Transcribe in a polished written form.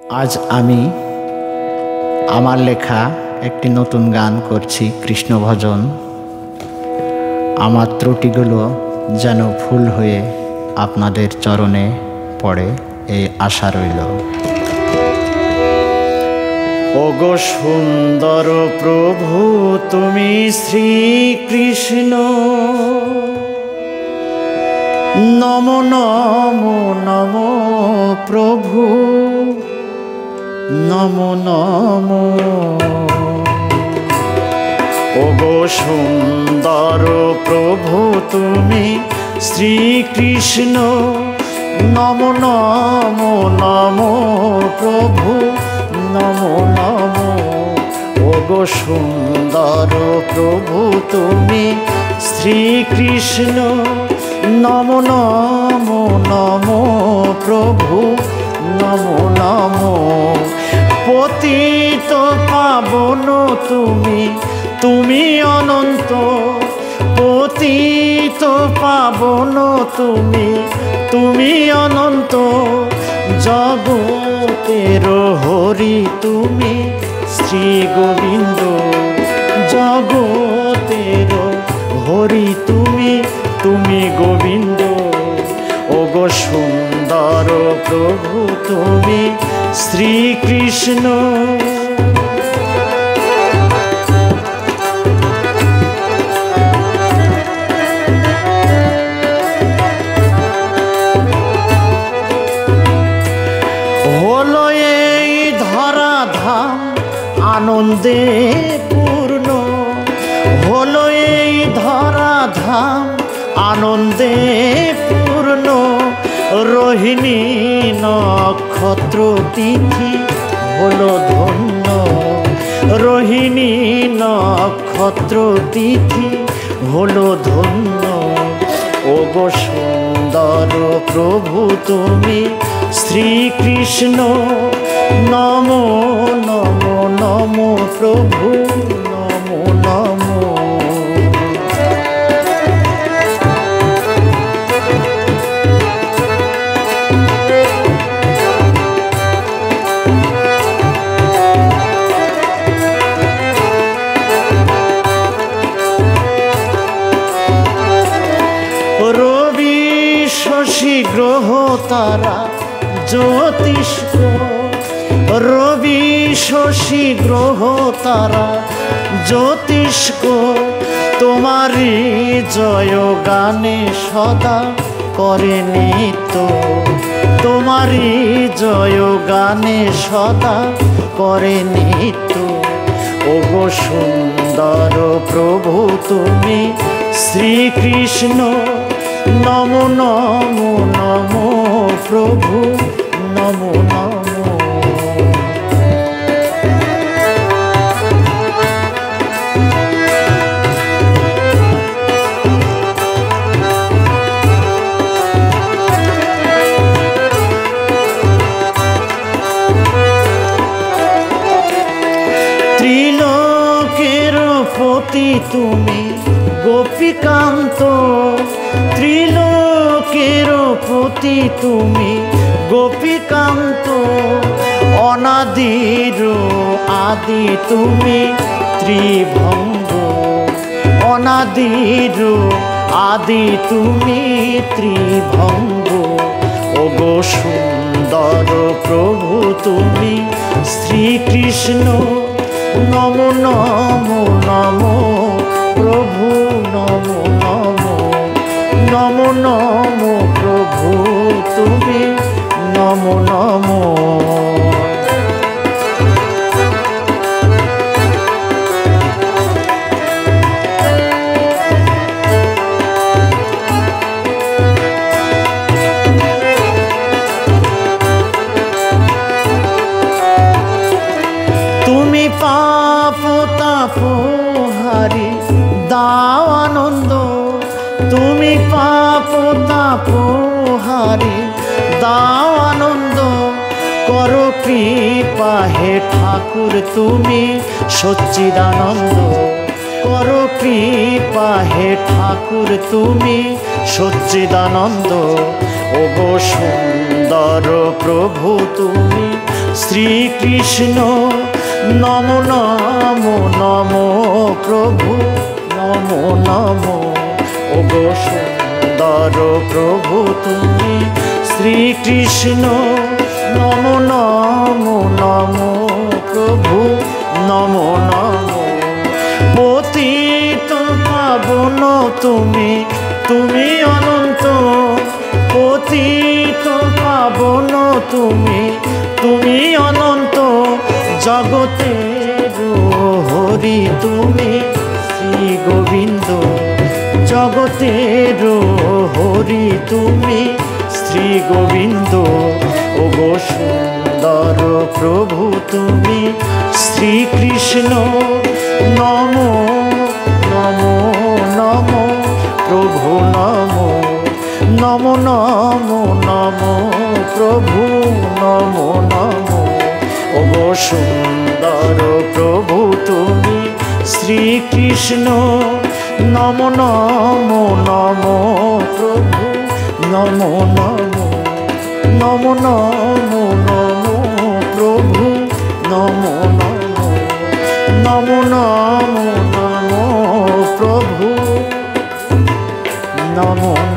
আজ আমি আমার লেখা একটি নতুন গান করছি, কৃষ্ণ ভজন। আমার ত্রুটিগুলো যেন ভুল হয়ে আপনাদের চরণে পড়ে, এই আশা রইল। ওগো সুন্দর প্রভু তুমি শ্রীকৃষ্ণ, নমো নমো নমো প্রভু, নমো নমো। ওগো সুন্দর প্রভু তুমি শ্রীকৃষ্ণ, নমো নমো নমো প্রভু, নমো নমো। ওগো সুন্দর প্রভু তুমি শ্রীকৃষ্ণ, নমো নমো নমো প্রভু, নমো নমো। পতিত পাবন তুমি, তুমি অনন্ত। পতিত পাবন তুমি, তুমি অনন্ত। জগতের হরি তুমি শ্রী গোবিন্দ, জগতের হরি তুমি, তুমি গোবিন্দ। ওগো সুন্দর প্রভু তুমি শ্রীকৃষ্ণ। হলো এই ধরাধাম আনন্দে পূর্ণ, হলো এই ধরাধাম আনন্দে পূর্ণ। রোহিণী নক্ষত্র তিথি হলো ধন্য, রোহিণী নক্ষত্র তিথি হলো ধন্য। ওগো সুন্দর প্রভু তুমি শ্রীকৃষ্ণ, নমো নমো নমো প্রভু, নমো নমো। রবি শশী গ্রহ তারা জ্যোতিষ্ক, রবি শশী গ্রহ তারা জ্যোতিষ্ক। তোমারই জয় গানে সদা করে নিত্য, তোমারই জয় গানে সদা করে নিত্য। ওগো সুন্দর প্রভু তুমি শ্রীকৃষ্ণ, নমো নমো নমো প্রভু, নমো নমো। ত্রিলোকের পতি তুমি গোপীকান্ত, ত্রিলোকের পতি তুমি গোপীকান্ত। অনাদির আদি তুমি ত্রিভঙ্গ, অনাদির আদি তুমি ত্রিভঙ্গ। ওগো সুন্দর প্রভু তুমি শ্রীকৃষ্ণ, নমো নমো নমো প্রভু, নমো নমো। নমো নমো প্রভু তুমি, নমো নমো। তুমি পাপ তাপ হারি দাও আনন্দ, তুমি পাপ তাপ হারি দাও আনন্দ। করো কৃপা হে ঠাকুর তুমি সচ্চিদানন্দ, করো কৃপা হে ঠাকুর তুমি সচ্চিদানন্দ। ওগো সুন্দর প্রভু তুমি শ্রীকৃষ্ণ নমো নমো নমো প্রভু নমো নমো ওগো সুন্দর প্রভু তুমি শ্রীকৃষ্ণ নমো নমো নমো প্রভু নমো নমো পতিত পাবন তুমি তুমি অনন্ত পতিত পাবন তুমি তুমি অনন্ত জগতের হরি তুমি শ্রী গোবিন্দ জগতের হরি তুমি শ্রী গোবিন্দ ওগো সুন্দর প্রভু তুমি শ্রীকৃষ্ণ নমো নমো নমো প্রভু নমো নমো নমো নমো প্রভু নমো নমো ওগো সুন্দর প্রভু তুমি শ্রীকৃষ্ণ নমো নমো নমো প্রভু নমো নমো নমো নমো নমো প্রভু নমো নমো নমো নমো নমো প্রভু নমো